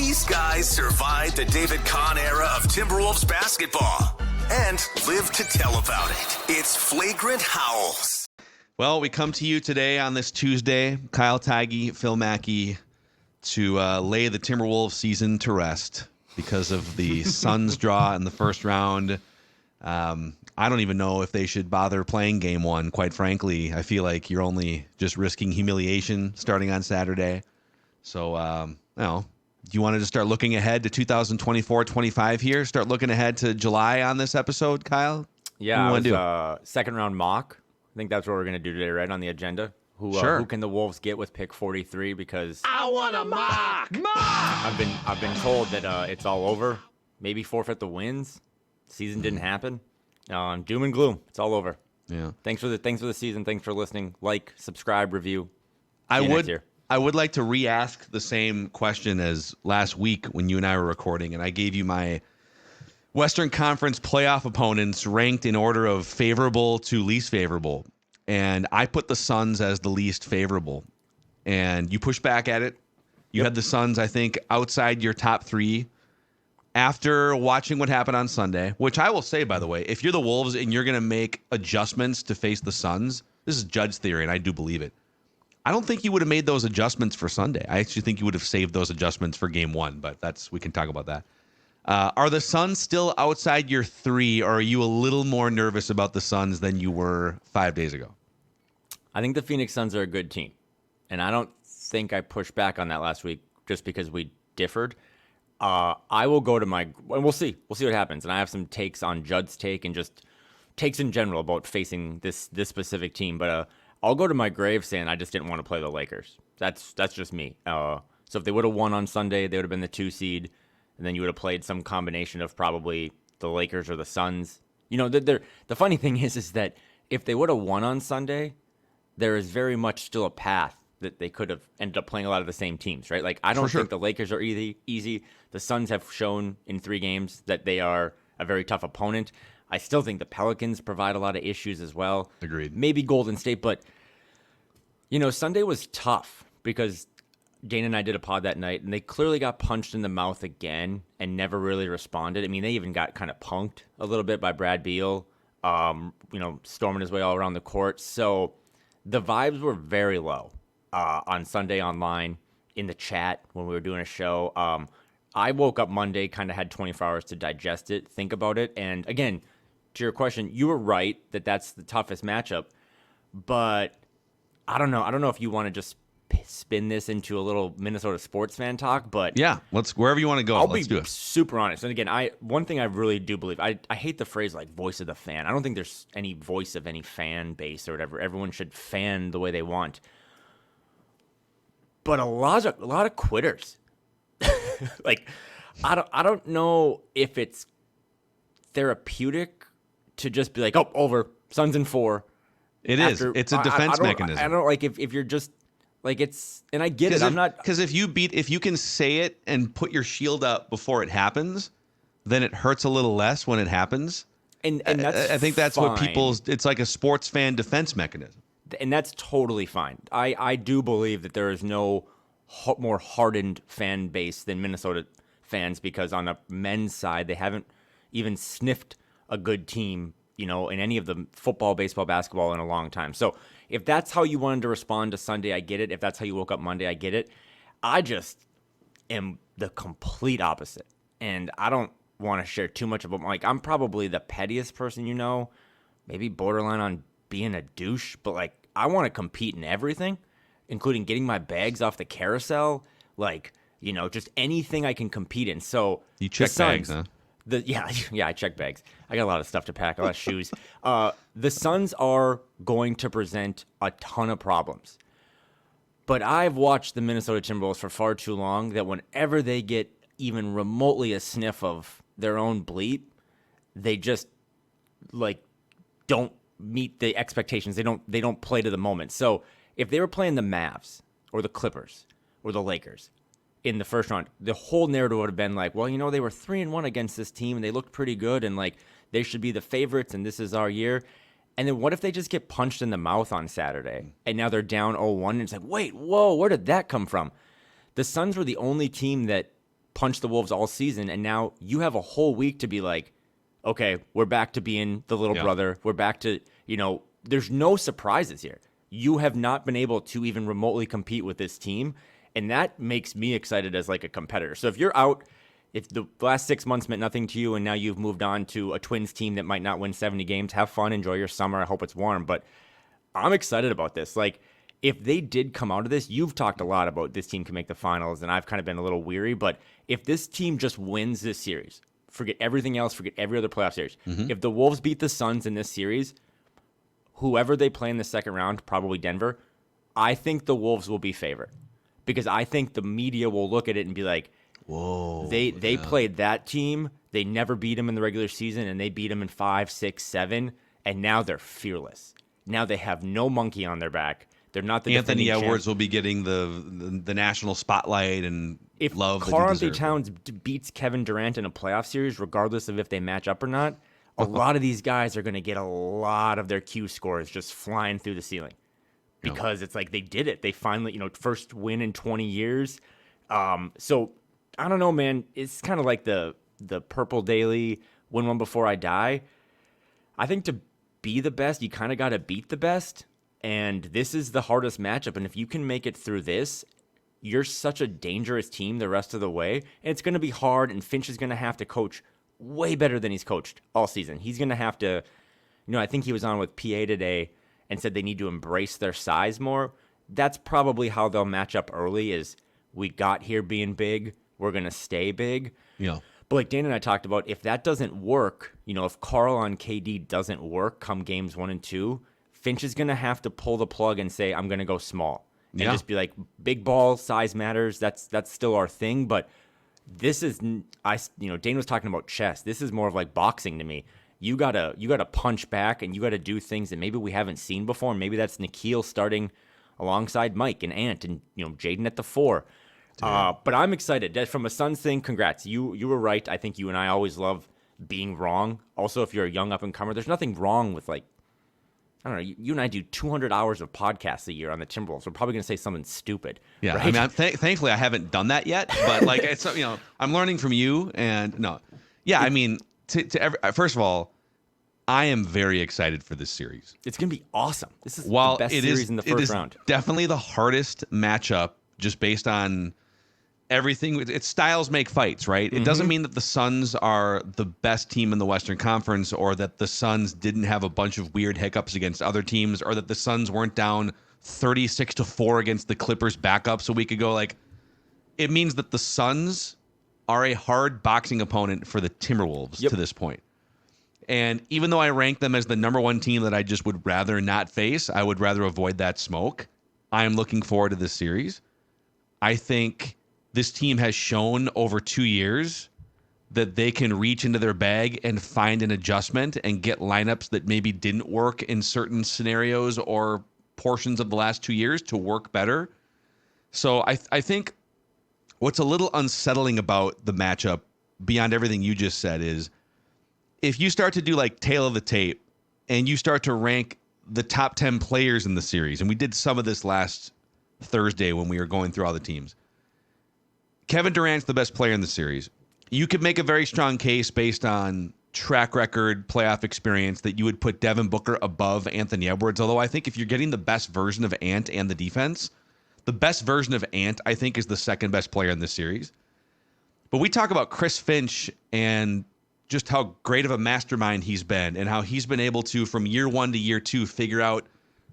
These guys survived the David Kahn era of Timberwolves basketball and live to tell about it. It's Flagrant Howls. Well, we come to you today on this Tuesday, Kyle Theige, Phil Mackey, to lay the Timberwolves season to rest because of the Suns draw in the first round. I don't even know if they should bother playing game one, quite frankly. I feel like you're only just risking humiliation starting on Saturday. So, do you want to just start looking ahead to 2024-25 here? Start looking ahead to July on this episode, Kyle? Yeah, it was second round mock. I think that's what we're going to do today, right, on the agenda. Who can the Wolves get with pick 43? Because I want a mock. I've been told that it's all over. Maybe forfeit the wins. Season didn't happen. Doom and gloom. It's all over. Yeah. Thanks for the season. Thanks for listening. Like, subscribe, review. I would like to re-ask the same question as last week when you and I were recording, and I gave you my Western Conference playoff opponents ranked in order of favorable to least favorable. And I put the Suns as the least favorable. And you pushed back at it. You had the Suns, I think, outside your top three. After watching what happened on Sunday, which I will say, by the way, if you're the Wolves and you're going to make adjustments to face the Suns, this is Judd's theory, and I do believe it. I don't think you would have made those adjustments for Sunday. I actually think you would have saved those adjustments for game one, but we can talk about that. Are the Suns still outside your three, or are you a little more nervous about the Suns than you were 5 days ago? I think the Phoenix Suns are a good team, and I don't think I pushed back on that last week just because we differed. I will go to and we'll see what happens. And I have some takes on Judd's take and just takes in general about facing this specific team. But I'll go to my grave saying I just didn't want to play the Lakers. That's just me. So if they would have won on Sunday, they would have been the 2 seed, and then you would have played some combination of probably the Lakers or the Suns. You know, the funny thing is that if they would have won on Sunday, there is very much still a path that they could have ended up playing a lot of the same teams, right? Like, I don't think the Lakers are easy. The Suns have shown in 3 games that they are a very tough opponent. I still think the Pelicans provide a lot of issues as well. Agreed. Maybe Golden State, but, Sunday was tough because Dana and I did a pod that night, and they clearly got punched in the mouth again and never really responded. I mean, they even got kind of punked a little bit by Brad Beal, storming his way all around the court. So the vibes were very low. On Sunday online in the chat when we were doing a show. I woke up Monday, kind of had 24 hours to digest it, think about it. And again, to your question, you were right that that's the toughest matchup. But I don't know. I don't know if you want to just spin this into a little Minnesota sports fan talk. But yeah, wherever you want to go. Let's do it. Super honest. And again, one thing I really do believe, I hate the phrase like voice of the fan. I don't think there's any voice of any fan base or whatever. Everyone should fan the way they want. But a lot of quitters. Like, I don't know if it's therapeutic to just be like, oh, over, Suns in 4. It's a defense mechanism. I don't like if you're just like, it's, and I get it. I'm not, because if you can say it and put your shield up before it happens, then it hurts a little less when it happens. And that's I think that's fine. what it's like a sports fan defense mechanism. And that's totally fine. I do believe that there is no more hardened fan base than Minnesota fans, because on the men's side, they haven't even sniffed a good team, in any of the football, baseball, basketball in a long time. So if that's how you wanted to respond to Sunday, I get it. If that's how you woke up Monday, I get it. I just am the complete opposite. And I don't want to share too much about, like, I'm probably the pettiest person, maybe borderline on being a douche, but like, I want to compete in everything, including getting my bags off the carousel, like, just anything I can compete in. So you check bags, huh? Yeah, I check bags. I got a lot of stuff to pack, a lot of shoes. The Suns are going to present a ton of problems. But I've watched the Minnesota Timberwolves for far too long that whenever they get even remotely a sniff of their own bleep, they just, like, don't meet the expectations. They don't play to the moment. So if they were playing the Mavs or the Clippers or the Lakers in the first round, the whole narrative would have been like, well, they were 3-1 against this team and they looked pretty good and like they should be the favorites and this is our year. And then what if they just get punched in the mouth on Saturday and now they're down 0-1 and it's like, wait, whoa, where did that come from? The Suns were the only team that punched the Wolves all season, and now you have a whole week to be like, okay, we're back to being the little brother. We're back to, there's no surprises here. You have not been able to even remotely compete with this team, and that makes me excited as like a competitor. So if you're out, if the last 6 months meant nothing to you and now you've moved on to a Twins team that might not win 70 games, have fun, enjoy your summer. I hope it's warm, but I'm excited about this. Like, if they did come out of this, you've talked a lot about this team can make the finals, and I've kind of been a little weary, but if this team just wins this series, forget everything else, forget every other playoff series. If the Wolves beat the Suns in this series, whoever they play in the second round, probably Denver, I think the Wolves will be favored. Because I think the media will look at it and be like, whoa, they played that team. They never beat them in the regular season, and they beat them in 5, 6, 7, and now they're fearless. Now they have no monkey on their back. They're not the Anthony defending Edwards champ. will be getting the national spotlight and if love. Karl-Anthony Towns beats Kevin Durant in a playoff series, regardless of if they match up or not, a lot of these guys are going to get a lot of their Q scores just flying through the ceiling because it's like they did it. They finally, first win in 20 years. So I don't know, man. It's kind of like the Purple Daily, win one before I die. I think to be the best, you kind of got to beat the best. And this is the hardest matchup. And if you can make it through this, you're such a dangerous team the rest of the way. And it's going to be hard. And Finch is going to have to coach way better than he's coached all season. He's going to have to, I think he was on with PA today and said they need to embrace their size more. That's probably how they'll match up early is we got here being big. We're going to stay big. Yeah. But like Dana and I talked about, if that doesn't work, if Karl on KD doesn't work come games 1 and 2, Finch is going to have to pull the plug and say, I'm going to go small. And just be like, big ball, size matters. That's still our thing. But this is, Dana was talking about chess. This is more of like boxing to me. You gotta punch back and you got to do things that maybe we haven't seen before. Maybe that's Nikhil starting alongside Mike and Ant and, Jaden at the 4. But I'm excited. From a Suns thing, congrats. You were right. I think you and I always love being wrong. Also, if you're a young up-and-comer, there's nothing wrong with, like, I don't know, you and I do 200 hours of podcasts a year on the Timberwolves. We're probably going to say something stupid. Yeah, right? I mean, thankfully I haven't done that yet, but, like, it's, I'm learning from you, and, I mean, first of all, I am very excited for this series. It's going to be awesome. This is the best series in the first round. Definitely the hardest matchup just based on everything. It's styles make fights, right? It doesn't mean that the Suns are the best team in the Western Conference or that the Suns didn't have a bunch of weird hiccups against other teams or that the Suns weren't down 36-4 against the Clippers backups a week ago. Like, it means that the Suns are a hard boxing opponent for the Timberwolves to this point. And even though I rank them as the number one team that I just would rather not face, I would rather avoid that smoke. I am looking forward to this series. I think this team has shown over 2 years that they can reach into their bag and find an adjustment and get lineups that maybe didn't work in certain scenarios or portions of the last 2 years to work better. So I think what's a little unsettling about the matchup beyond everything you just said is if you start to do like tail of the tape and you start to rank the top 10 players in the series, and we did some of this last Thursday when we were going through all the teams, Kevin Durant's the best player in the series. You could make a very strong case based on track record, playoff experience, that you would put Devin Booker above Anthony Edwards. Although I think if you're getting the best version of Ant and the defense, the best version of Ant, I think, is the second best player in this series. But we talk about Chris Finch and just how great of a mastermind he's been and how he's been able to, from year 1 to year 2, figure out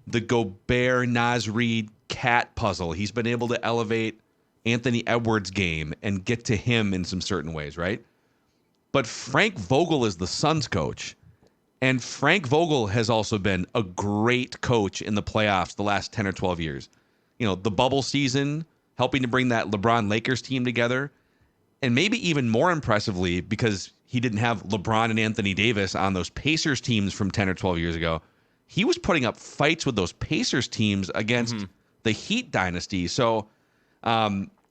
the Gobert, Naz Reid, Cat puzzle. He's been able to elevate Anthony Edwards' game and get to him in some certain ways, right? But Frank Vogel is the Suns coach, and Frank Vogel has also been a great coach in the playoffs the last 10 or 12 years. The bubble season, helping to bring that LeBron Lakers team together, and maybe even more impressively, because he didn't have LeBron and Anthony Davis on those Pacers teams from 10 or 12 years ago, he was putting up fights with those Pacers teams against the Heat dynasty. So,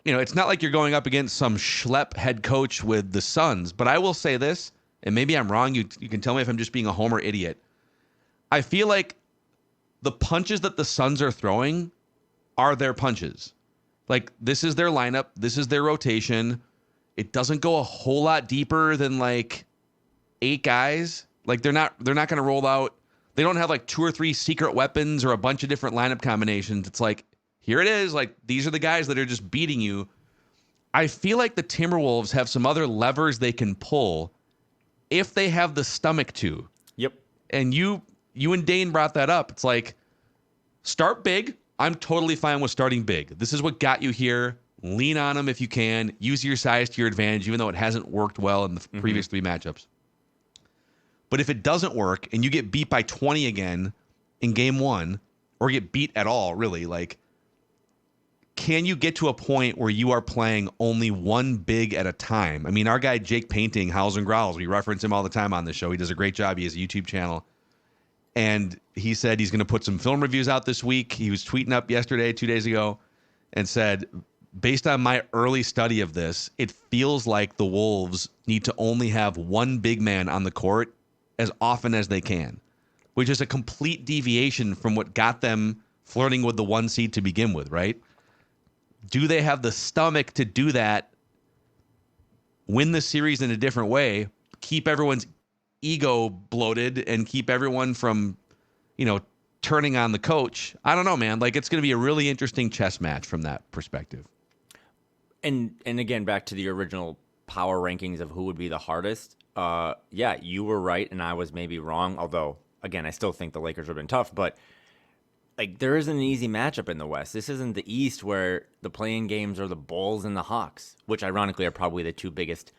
it's not like you're going up against some schlep head coach with the Suns, but I will say this, and maybe I'm wrong. You can tell me if I'm just being a homer idiot. I feel like the punches that the Suns are throwing are their punches. Like, this is their lineup. This is their rotation. It doesn't go a whole lot deeper than like 8 guys. Like they're not going to roll out. They don't have like 2 or 3 secret weapons or a bunch of different lineup combinations. It's like, here it is. Like these are the guys that are just beating you. I feel like the Timberwolves have some other levers they can pull if they have the stomach to. Yep. And you and Dane brought that up. It's like, start big. I'm totally fine with starting big. This is what got you here. Lean on them if you can. Use your size to your advantage, even though it hasn't worked well in the previous 3 matchups. But if it doesn't work and you get beat by 20 again in game 1, or get beat at all, really, like, can you get to a point where you are playing only one big at a time? I mean, our guy Jake Painting, Howls and Growls, we reference him all the time on this show. He does a great job. He has a YouTube channel. And he said he's going to put some film reviews out this week. He was tweeting up yesterday, 2 days ago, and said, based on my early study of this, it feels like the Wolves need to only have one big man on the court as often as they can, which is a complete deviation from what got them flirting with the 1 seed to begin with, right? Do they have the stomach to do that, win the series in a different way, keep everyone's ego bloated, and keep everyone from, turning on the coach? I don't know, man. Like, it's going to be a really interesting chess match from that perspective. And again, back to the original power rankings of who would be the hardest. Yeah, you were right, and I was maybe wrong. Although, again, I still think the Lakers would have been tough, but like, there isn't an easy matchup in the West. This isn't the East where the playing games are the Bulls and the Hawks, which ironically are probably the 2 biggest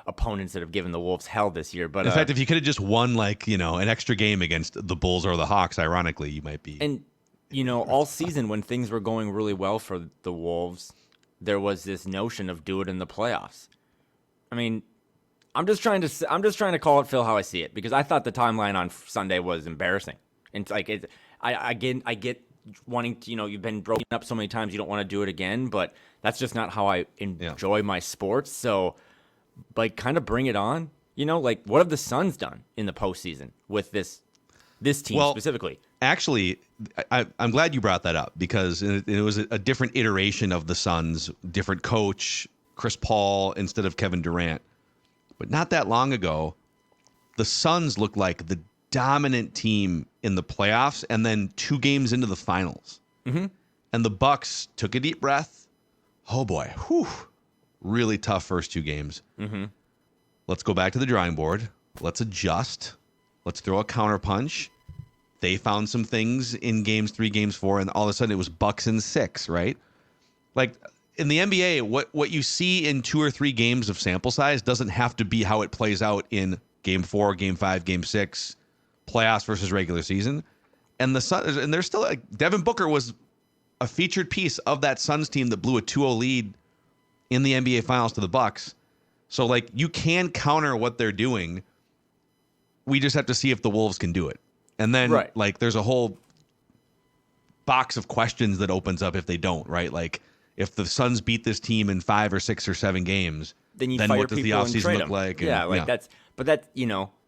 opponents that have given the Wolves hell this year. But in fact, if you could have just won like, an extra game against the Bulls or the Hawks, ironically, you might be. And, all season when things were going really well for the Wolves, there was this notion of do it in the playoffs. I mean, I'm just trying to call it, Phil, how I see it, because I thought the timeline on Sunday was embarrassing. And it's like, I get wanting to, you've been broken up so many times, you don't want to do it again, but that's just not how I enjoy my sports. So, like, kind of bring it on. Like, what have the Suns done in the postseason with this team specifically? Actually, I'm glad you brought that up, because it was a different iteration of the Suns, different coach, Chris Paul instead of Kevin Durant. But not that long ago, the Suns looked like the dominant team in the playoffs, and then 2 games into the finals. Mm-hmm. And the Bucks took a deep breath. Oh, boy. Whew. Really tough first 2 games. Mm-hmm. Let's go back to the drawing board. Let's adjust. Let's throw a counterpunch. They found some things in games 3, games 4, and all of a sudden it was Bucks in 6, right? Like, in the NBA, what you see in 2 or 3 games of sample size doesn't have to be how it plays out in game 4, game 5, game 6, playoffs versus regular season. And the Suns, and there's still Devin Booker was a featured piece of that Suns team that blew a 2-0 lead in the NBA Finals to the Bucks. So, like, you can counter what they're doing. We just have to see if the Wolves can do it. And then, like, there's a whole box of questions that opens up if they don't, right? Like, if the Suns beat this team in 5 or 6 or 7 games, then what does the offseason look like?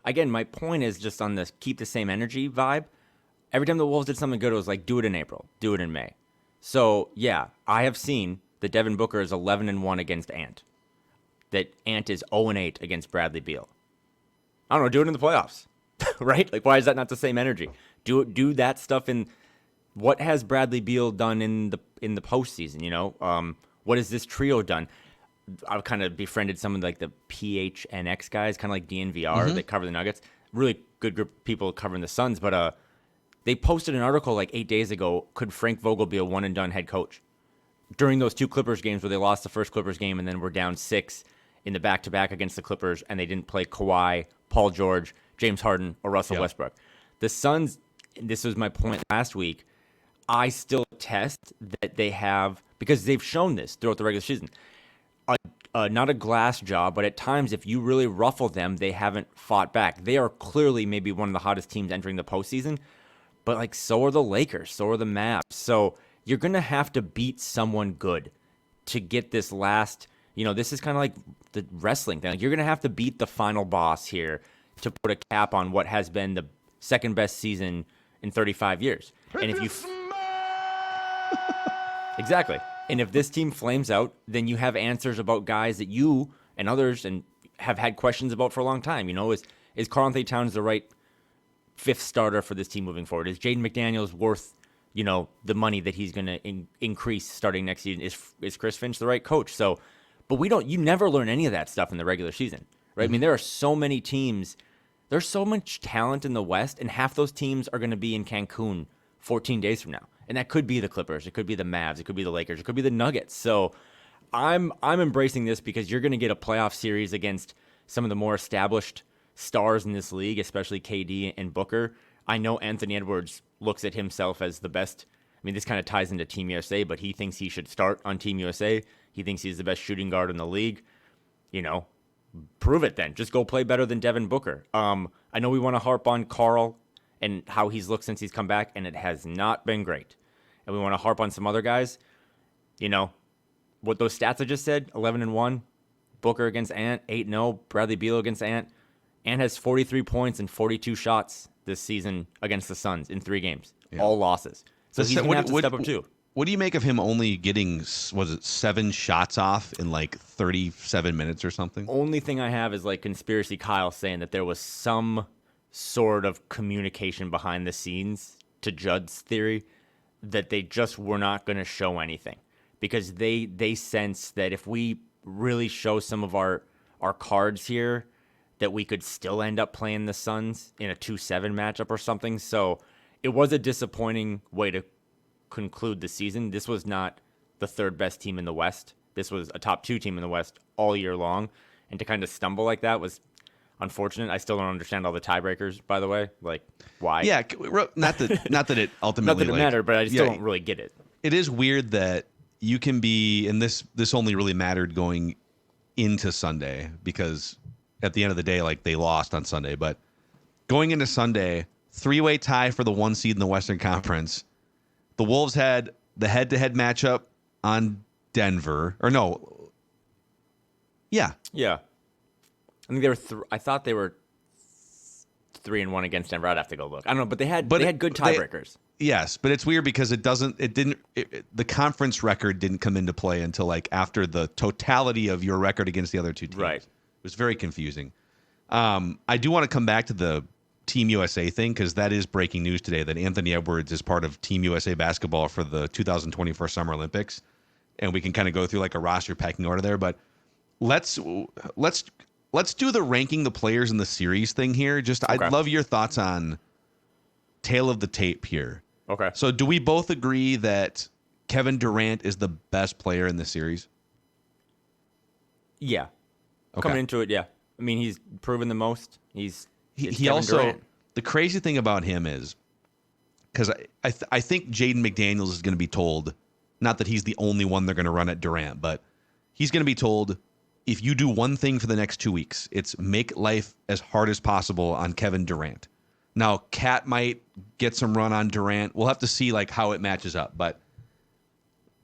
Again, my point is just on this keep the same energy vibe. Every time the Wolves did something good, it was like, do it in April, do it in May. So, yeah, I have seen that Devin Booker is 11-1 against Ant. That Ant is 0-8 against Bradley Beal. I don't know, do it in the playoffs, right? Like, why is that not the same energy? Do that stuff in what has Bradley Beal done in the postseason, What has this trio done? I've kind of befriended some of like the PHNX guys, kind of like DNVR that cover the Nuggets. Really good group of people covering the Suns, but they posted an article like 8 days ago. Could Frank Vogel be a one and done head coach? During those 2 Clippers games where they lost the first Clippers game and then were down 6 in the back-to-back against the Clippers, and they didn't play Kawhi, Paul George, James Harden, or Russell Westbrook. The Suns, this was my point last week, I still test that they have, because they've shown this throughout the regular season, not a glass jaw, but at times, if you really ruffle them, they haven't fought back. They are clearly maybe one of the hottest teams entering the postseason, but like so are the Lakers, so are the Mavs. So you're going to have to beat someone good to get this last, this is kind of like the wrestling thing. Like, you're going to have to beat the final boss here to put a cap on what has been the second best season in 35 years. And if you exactly. And if this team flames out, then you have answers about guys that you and others and have had questions about for a long time. Is Karl-Anthony Towns the right fifth starter for this team moving forward? Is Jaden McDaniels worth, the money that he's going to increase starting next season? Is Chris Finch the right coach? So, but you never learn any of that stuff in the regular season, right? I mean, there are so many teams, there's so much talent in the West, and half those teams are going to be in Cancun 14 days from now. And that could be the Clippers, it could be the Mavs, it could be the Lakers, it could be the Nuggets. So I'm embracing this because you're going to get a playoff series against some of the more established stars in this league, especially KD and Booker. I know Anthony Edwards looks at himself as the best. I mean, this kind of ties into Team USA, but he thinks he should start on Team USA. He thinks he's the best shooting guard in the league. Prove it then. Just go play better than Devin Booker. I know we want to harp on Karl and how he's looked since he's come back, and it has not been great. And we want to harp on some other guys. What those stats I just said, 11-1, Booker against Ant, 8-0, Bradley Beal against Ant. Ant has 43 points and 42 shots this season against the Suns in 3 games, all losses. So he's going to have to step up too. What do you make of him only getting, 7 shots off in 37 minutes or something? Only thing I have is Conspiracy Kyle saying that there was some sort of communication behind the scenes to Judd's theory that they just were not going to show anything because they sense that if we really show some of our cards here, that we could still end up playing the Suns in a 2-7 matchup or something. So it was a disappointing way to conclude the season. This was not the 3rd best team in the West. This was a top 2 team in the West all year long. And to kind of stumble like that was unfortunate. I still don't understand all the tiebreakers, by the way. Why? Yeah, not that it ultimately not that it mattered, but I still don't really get it. It is weird that you can be, and this only really mattered going into Sunday because at the end of the day, they lost on Sunday. But going into Sunday, 3-way tie for the 1 seed in the Western Conference. The Wolves had the head-to-head matchup on Denver. Or no. Yeah. Yeah. I think they were. I thought they were 3-1 against Denver. I'd have to go look. I don't know, but they had good tiebreakers. Yes, but it's weird because the conference record didn't come into play until after the totality of your record against the other 2 teams. Right. It was very confusing. I do want to come back to the Team USA thing because that is breaking news today that Anthony Edwards is part of Team USA basketball for the 2024 Summer Olympics, and we can kind of go through a roster pecking order there. But let's do the ranking the players in the series thing here. Okay. I'd love your thoughts on tail of the tape here. Okay. So do we both agree that Kevin Durant is the best player in the series? Yeah. Okay. Coming into it, yeah. I mean, he's proven the most. He also Durant. The crazy thing about him is because I think Jaden McDaniels is going to be told, not that he's the only one they're going to run at Durant, but he's going to be told, if you do one thing for the next 2 weeks, it's make life as hard as possible on Kevin Durant. Now, Cat might get some run on Durant. We'll have to see how it matches up. But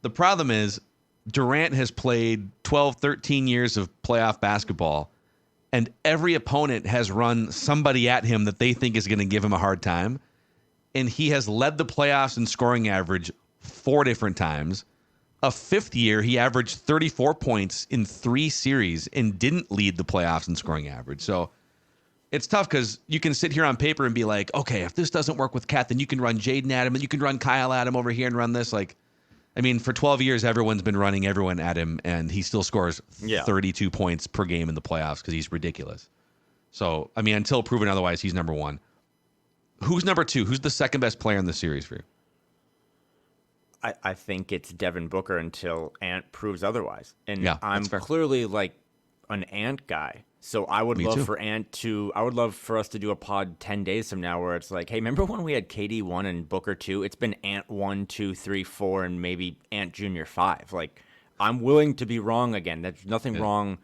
the problem is Durant has played 12, 13 years of playoff basketball, and every opponent has run somebody at him that they think is going to give him a hard time. And he has led the playoffs in scoring average 4 different times. A 5th year, he averaged 34 points in 3 series and didn't lead the playoffs in scoring average. So it's tough because you can sit here on paper and be like, okay, if this doesn't work with Cat, then you can run Jaden at him and you can run Kyle at him over here and run this. For 12 years, everyone's been running everyone at him, and he still scores 32 points per game in the playoffs because he's ridiculous. So, until proven otherwise, he's number 1. Who's number 2? Who's the second best player in the series for you? I think it's Devin Booker until Ant proves otherwise. And yeah, I'm clearly an Ant guy. So I would love for us to do a pod 10 days from now where it's hey, remember when we had KD 1 and Booker 2? It's been Ant 1, 2, 3, 4, and maybe Ant Jr. 5. I'm willing to be wrong again. There's nothing wrong.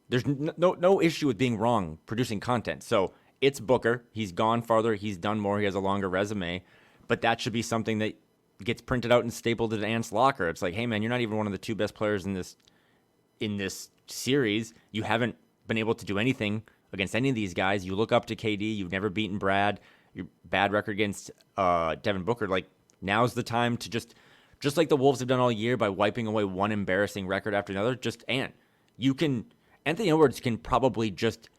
There's no issue with being wrong, producing content. So it's Booker. He's gone farther. He's done more. He has a longer resume. But that should be something that gets printed out and stapled at Ant's locker. It's hey, man, you're not even one of the 2 best players in this series. You haven't been able to do anything against any of these guys. You look up to KD. You've never beaten Brad. Your bad record against Devin Booker. Now's the time to just like the Wolves have done all year by wiping away one embarrassing record after another. Just Ant, you can Anthony Edwards can probably just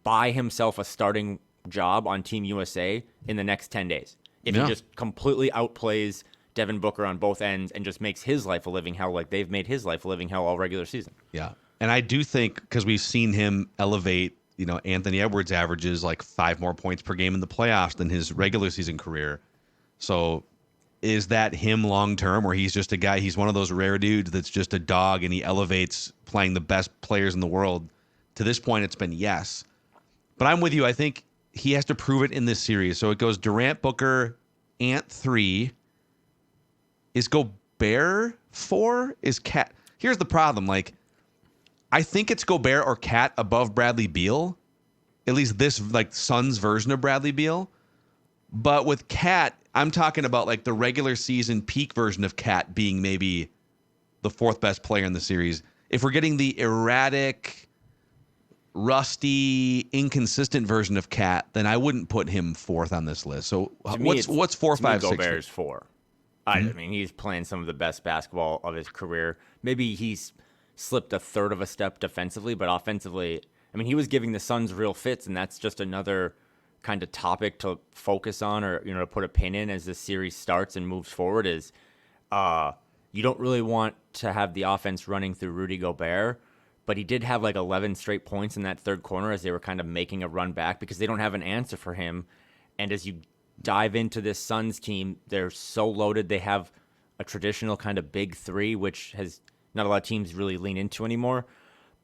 buy himself a starting job on Team USA in the next 10 days. If he just completely outplays Devin Booker on both ends and just makes his life a living hell like they've made his life a living hell all regular season. Yeah. And I do think, because we've seen him elevate, Anthony Edwards averages like 5 more points per game in the playoffs than his regular season career. So is that him long term, where he's just a guy, he's one of those rare dudes that's just a dog and he elevates playing the best players in the world? To this point, it's been yes. But I'm with you. I think he has to prove it in this series. So it goes Durant, Booker, Ant 3. Is Gobert 4? Is Cat? Here's the problem. Like, I think it's Gobert or Cat above Bradley Beal. At least this, like, Suns version of Bradley Beal. But with Cat, I'm talking about like the regular season peak version of Cat being maybe the 4th best player in the series. If we're getting the erratic, rusty, inconsistent version of Cat, then I wouldn't put him 4th on this list. So what's 4, 5, 6? Gobert's 4. I mean, he's playing some of the best basketball of his career. Maybe he's slipped a third of a step defensively, but offensively, I mean, he was giving the Suns real fits, and that's just another kind of topic to focus on, or to put a pin in as the series starts and moves forward. Is you don't really want to have the offense running through Rudy Gobert, but he did have like 11 straight points in that third quarter as they were kind of making a run back because they don't have an answer for him. And as you dive into this Suns team, they're so loaded. They have a traditional kind of big 3, which has not a lot of teams really lean into anymore.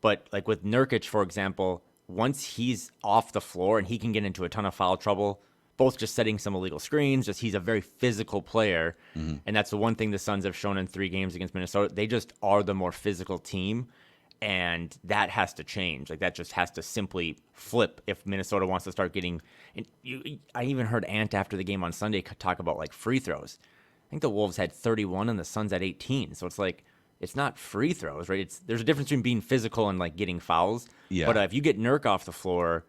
But like with Nurkic, for example, once he's off the floor and he can get into a ton of foul trouble, both just setting some illegal screens, just he's a very physical player. Mm-hmm. And that's the one thing the Suns have shown in 3 games against Minnesota. They just are the more physical team, and that has to change. Like, that just has to simply flip if Minnesota wants to start getting – I even heard Ant after the game on Sunday talk about, like, free throws. I think the Wolves had 31 and the Suns had 18. So it's like – it's not free throws, right? There's a difference between being physical and like getting fouls. Yeah. But if you get Nurk off the floor,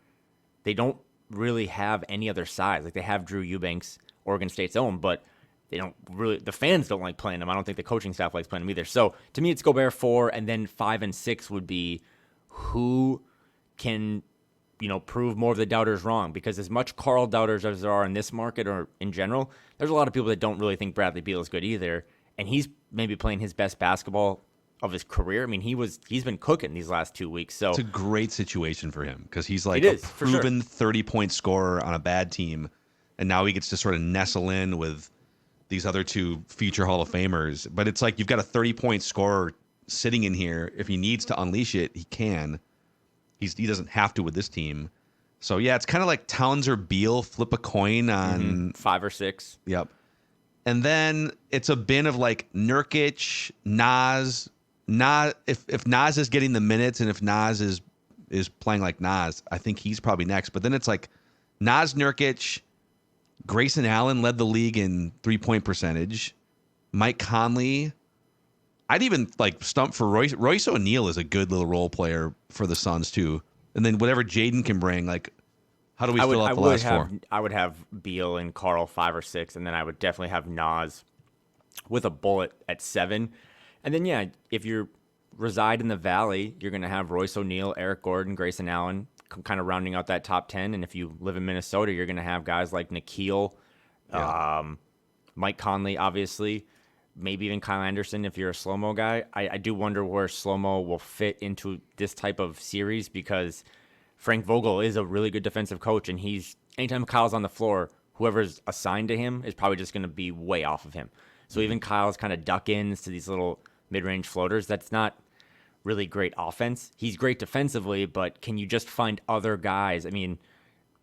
they don't really have any other size. Like, they have Drew Eubanks, Oregon State's own, but they don't really. The fans don't like playing him. I don't think the coaching staff likes playing him either. So to me, it's Gobert 4, and then 5 and 6 would be who can prove more of the doubters wrong. Because as much Karl doubters as there are in this market or in general, there's a lot of people that don't really think Bradley Beal is good either. And he's maybe playing his best basketball of his career. I mean, he's been cooking these last 2 weeks. So it's a great situation for him because he's like a proven 30-point scorer on a bad team, and now he gets to sort of nestle in with these other 2 future Hall of Famers. But it's like you've got a 30-point scorer sitting in here. If he needs to unleash it, he can. He doesn't have to with this team. So yeah, it's kind of like Towns or Beal, flip a coin on 5 or 6. Yep. And then it's a bin of like Nurkic, Nas. If Nas is getting the minutes and if Nas is playing like Nas, I think he's probably next. But then it's like Nas, Nurkic, Grayson Allen led the league in 3-point percentage. Mike Conley. I'd even like stump for Royce O'Neal is a good little role player for the Suns too. And then whatever Jaden can bring, like, how do we fill out the last 4? I would have Beal and Karl 5 or 6, and then I would definitely have Nas with a bullet at 7. And then, yeah, if you reside in the Valley, you're going to have Royce O'Neal, Eric Gordon, Grayson Allen kind of rounding out that top 10. And if you live in Minnesota, you're going to have guys like Nikhil, Mike Conley, obviously, maybe even Kyle Anderson if you're a slow-mo guy. I do wonder where slow-mo will fit into this type of series because – Frank Vogel is a really good defensive coach, and anytime Kyle's on the floor, whoever's assigned to him is probably just going to be way off of him. So even Kyle's kind of duck-ins to these little mid-range floaters, that's not really great offense. He's great defensively, but can you just find other guys? I mean,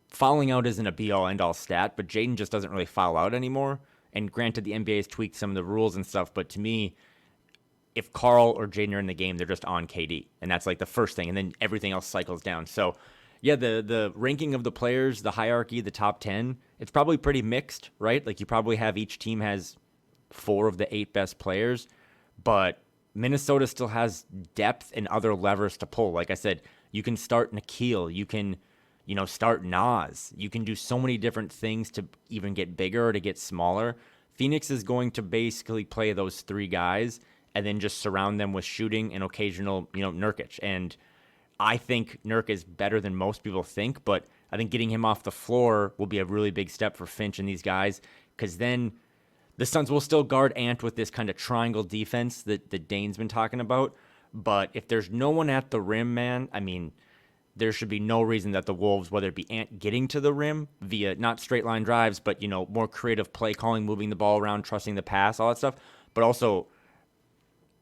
fouling out isn't a be-all, end-all stat, but Jaden just doesn't really foul out anymore. And granted, the NBA has tweaked some of the rules and stuff, but to me, if Karl or Jaden are in the game, they're just on KD. And that's like the first thing. And then everything else cycles down. So, yeah, the ranking of the players, the hierarchy, the top 10, it's probably pretty mixed, right? Like you probably have each team has 4 of the 8 best players. But Minnesota still has depth and other levers to pull. Like I said, you can start Nikhil. You can, start Nas. You can do so many different things to even get bigger or to get smaller. Phoenix is going to basically play those 3 guys and then just surround them with shooting and occasional, Nurkic. And I think Nurk is better than most people think, but I think getting him off the floor will be a really big step for Finch and these guys, because then the Suns will still guard Ant with this kind of triangle defense that Dane's been talking about. But if there's no one at the rim, man, I mean, there should be no reason that the Wolves, whether it be Ant getting to the rim via not straight line drives, but, more creative play calling, moving the ball around, trusting the pass, all that stuff. But also,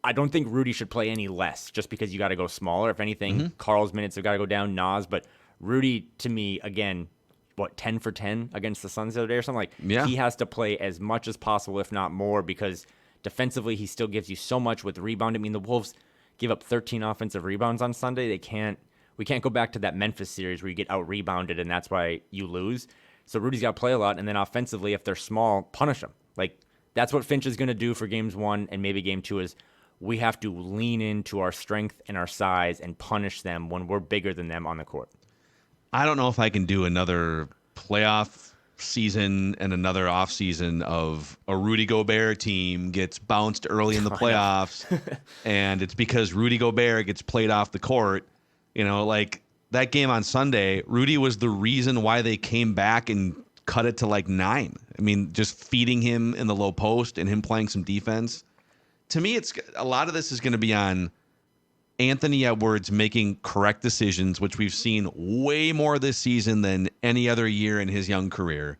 I don't think Rudy should play any less just because you got to go smaller. If anything, Karl's minutes have got to go down, Nas. But Rudy, to me, again, 10 for 10 against the Suns the other day or something? Like, yeah. He has to play as much as possible, if not more, because defensively he still gives you so much with rebound. I mean, the Wolves give up 13 offensive rebounds on Sunday. We can't go back to that Memphis series where you get out-rebounded and that's why you lose. So Rudy's got to play a lot, and then offensively, if they're small, punish them. Like, that's what Finch is going to do for games 1 and maybe game 2 is we have to lean into our strength and our size and punish them when we're bigger than them on the court. I don't know if I can do another playoff season and another offseason of a Rudy Gobert team gets bounced early in the playoffs, and it's because Rudy Gobert gets played off the court. Like that game on Sunday, Rudy was the reason why they came back and cut it to like 9. I mean, just feeding him in the low post and him playing some defense. To me, it's a lot of this is going to be on Anthony Edwards making correct decisions, which we've seen way more this season than any other year in his young career.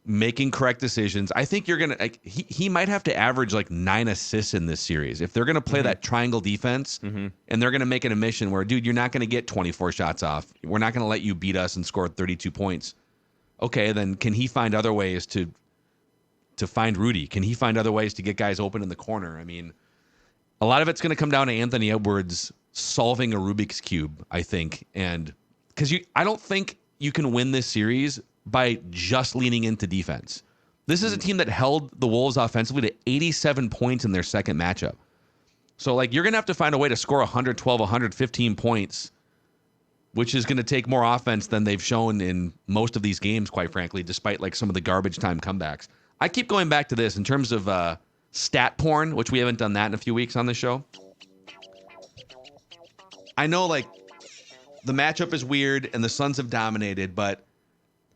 Making correct decisions. I think you're going to he might have to average like 9 assists in this series. If they're going to play that triangle defense and they're going to make it a mission where, dude, you're not going to get 24 shots off. We're not going to let you beat us and score 32 points. Okay, then can he find other ways to find Rudy? Can he find other ways to get guys open in the corner? I mean, a lot of it's going to come down to Anthony Edwards solving a Rubik's Cube, I think. And because I don't think you can win this series by just leaning into defense. This is a team that held the Wolves offensively to 87 points in their second matchup. So, like, you're going to have to find a way to score 112, 115 points, which is going to take more offense than they've shown in most of these games, quite frankly, despite, like, some of the garbage time comebacks. I keep going back to this in terms of stat porn, which we haven't done that in a few weeks on the show. I know, like, the matchup is weird and the Suns have dominated, but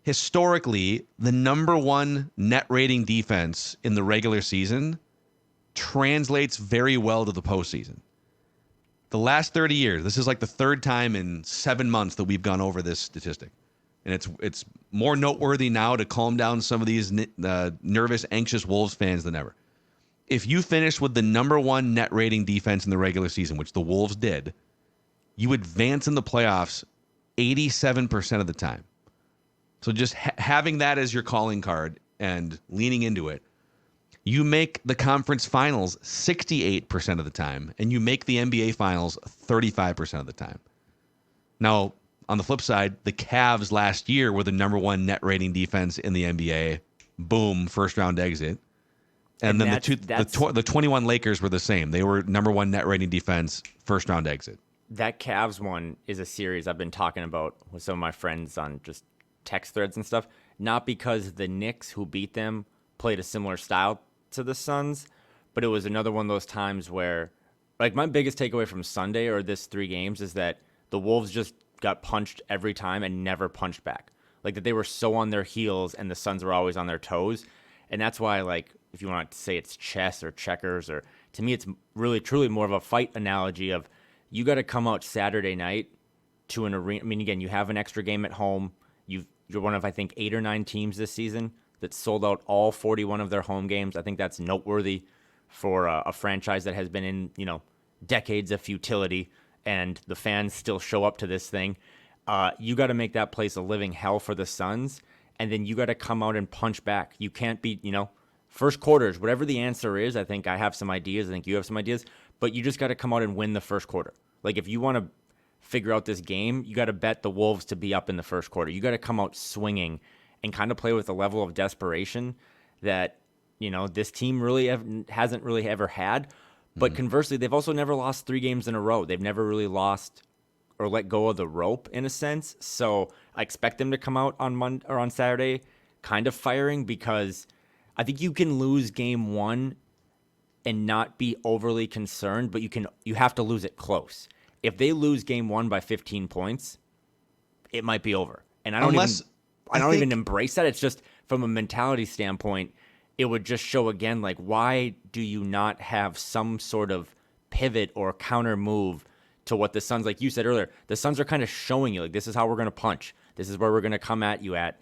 historically, the number 1 net rating defense in the regular season translates very well to the postseason. The last 30 years, this is like the 3rd time in 7 months that we've gone over this statistic. And it's more noteworthy now to calm down some of these nervous, anxious Wolves fans than ever. If you finish with the number 1 net rating defense in the regular season, which the Wolves did, you advance in the playoffs 87% of the time. So just having that as your calling card and leaning into it, you make the conference finals 68% of the time, and you make the NBA finals 35% of the time. Now, on the flip side, the Cavs last year were the number 1 net rating defense in the NBA. Boom, first round exit. And then the 21 Lakers were the same. They were number 1 net rating defense, first round exit. That Cavs one is a series I've been talking about with some of my friends on just text threads and stuff. Not because the Knicks, who beat them, played a similar style to the Suns, but it was another one of those times where, like, my biggest takeaway from Sunday or this 3 games is that the Wolves just got punched every time and never punched back. Like, that they were so on their heels and the Suns were always on their toes. And that's why, like, if you want to say it's chess or checkers, or to me it's really truly more of a fight analogy of you got to come out Saturday night to an arena. I mean, again, you have an extra game at home. You're one of, I think, 8 or 9 teams this season that sold out all 41 of their home games. I think that's noteworthy for a franchise that has been in, decades of futility, and the fans still show up to this thing. You got to make that place a living hell for the Suns, and then you got to come out and punch back. You can't be, first quarters, whatever the answer is. I think I have some ideas. I think you have some ideas, but you just got to come out and win the first quarter. Like, if you want to figure out this game, you got to bet the Wolves to be up in the first quarter. You got to come out swinging and kind of play with a level of desperation that, this team really hasn't really ever had. But conversely, they've also never lost 3 games in a row. They've never really lost or let go of the rope in a sense. So I expect them to come out on Monday or on Saturday kind of firing, because I think you can lose game 1 and not be overly concerned, but you have to lose it close. If they lose game 1 by 15 points, it might be over. And I don't even embrace that. It's just from a mentality standpoint, it would just show again, like, why do you not have some sort of pivot or counter move to what the Suns, like you said earlier, the Suns are kind of showing you, like, this is how we're going to punch. This is where we're going to come at you at.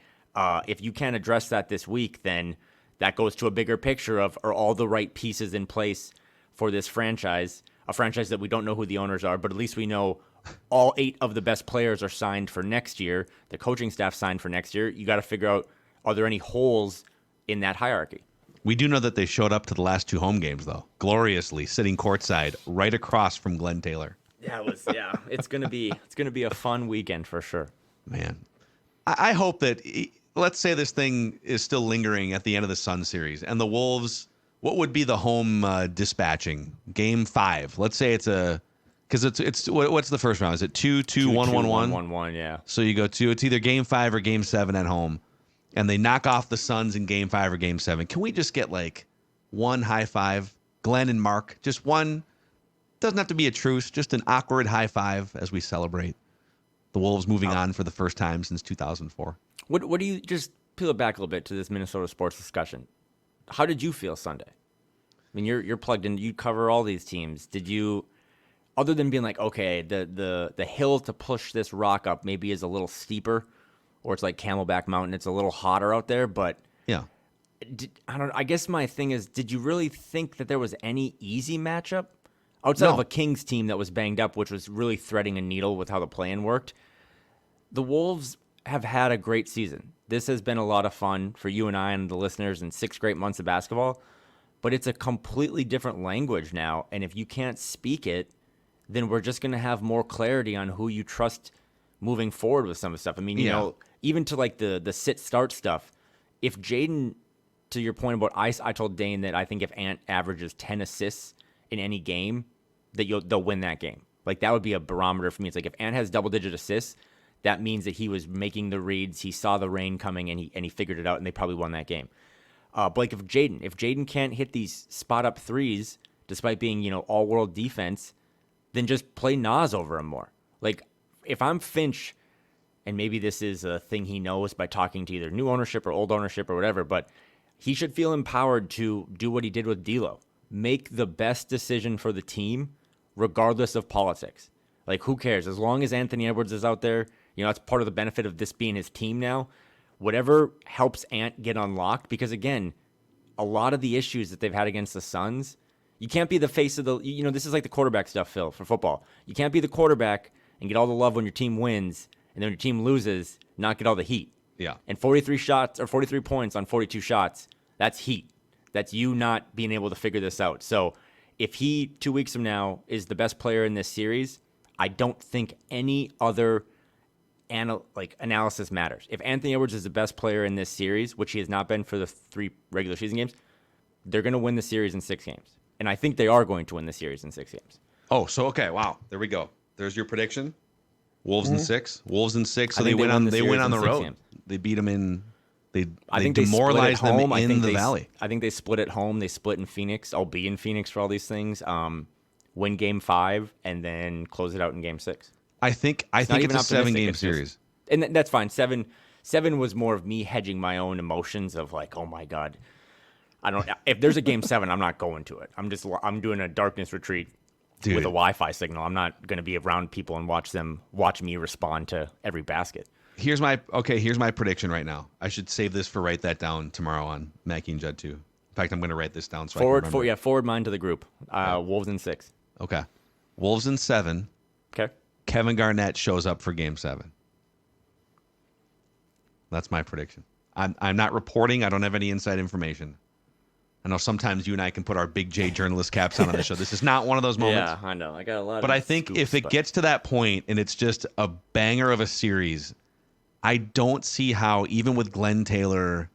If you can't address that this week, then that goes to a bigger picture of, are all the right pieces in place for this franchise, a franchise that we don't know who the owners are, but at least we know all 8 of the best players are signed for next year. The coaching staff signed for next year. You got to figure out, are there any holes in that hierarchy? We do know that they showed up to the last 2 home games, though, gloriously, sitting courtside right across from Glenn Taylor. It's gonna be a fun weekend for sure. Man, I hope that, let's say this thing is still lingering at the end of the Sun series, and the Wolves, what would be the home dispatching? Game 5. Let's say because it's what's the first round? Is it 2-2, 1-1-1? 1-1-1, yeah. So you go to, it's either Game 5 or Game 7 at home, and they knock off the Suns in Game 5 or Game 7. Can we just get like one high five, Glenn and Mark? Just one. Doesn't have to be a truce, just an awkward high five as we celebrate the Wolves moving on for the first time since 2004. What do you, just peel it back a little bit to this Minnesota sports discussion? How did you feel Sunday? I mean, you're plugged in. You cover all these teams. Did you, other than being like, okay, the hill to push this rock up maybe is a little steeper, or it's like Camelback Mountain, it's a little hotter out there, but yeah, I guess my thing is, did you really think that there was any easy matchup outside of a Kings team that was banged up, which was really threading a needle with how the play-in worked? The Wolves have had a great season. This has been a lot of fun for you and I and the listeners in 6 great months of basketball, but it's a completely different language now, and if you can't speak it, then we're just going to have more clarity on who you trust moving forward with some of the stuff. I mean, you know, even to like the sit-start stuff, if Jaden, to your point about I told Dane that I think if Ant averages 10 assists in any game, that they'll win that game. Like, that would be a barometer for me. It's like, if Ant has double-digit assists, that means that he was making the reads, he saw the rain coming, and he figured it out, and they probably won that game. But like, if Jaden can't hit these spot-up threes, despite being, all-world defense, then just play Nas over him more. Like, if I'm Finch, and maybe this is a thing he knows by talking to either new ownership or old ownership or whatever, but he should feel empowered to do what he did with D'Lo. Make the best decision for the team, regardless of politics. Like, who cares? As long as Anthony Edwards is out there, that's part of the benefit of this being his team now. Whatever helps Ant get unlocked, because, again, a lot of the issues that they've had against the Suns, you can't be the face of the, this is like the quarterback stuff, Phil, for football. You can't be the quarterback and get all the love when your team wins, and then when your team loses, not get all the heat. Yeah. And 43 shots or 43 points on 42 shots, that's heat. That's you not being able to figure this out. So if he, 2 weeks from now, is the best player in this series, I don't think any other analysis matters. If Anthony Edwards is the best player in this series, which he has not been for the 3 regular season games, they're going to win the series in 6 games. And I think they are going to win the series in 6 games. Oh, so okay, wow. There we go. There's your prediction. Wolves in 6. Wolves in 6. So they win on the road. Games. They beat them in. They demoralized them in the Valley. I think they split at home. They split in Phoenix. I'll be in Phoenix for all these things. Win Game 5 and then close it out in Game 6. I think it's a 7-game series, and that's fine. 7 was more of me hedging my own emotions of like, oh my god, if there's a Game 7, I'm not going to it. I'm doing a darkness retreat. Dude. With a Wi-Fi signal. I'm not going to be around people and watch me respond to every basket. Here's my prediction right now. I should save this for write that down tomorrow on Mackey and Judd too. In fact, I'm going to write this down so forward mine to the group. Wolves in 6. Okay. Wolves in 7. Okay. Kevin Garnett shows up for Game 7. That's my prediction. I'm not reporting. I don't have any inside information. I know sometimes you and I can put our big J journalist caps on the show. This is not one of those moments. Yeah, I know. I got a lot. But I think if it gets to that point and it's just a banger of a series, I don't see how, even with Glenn Taylor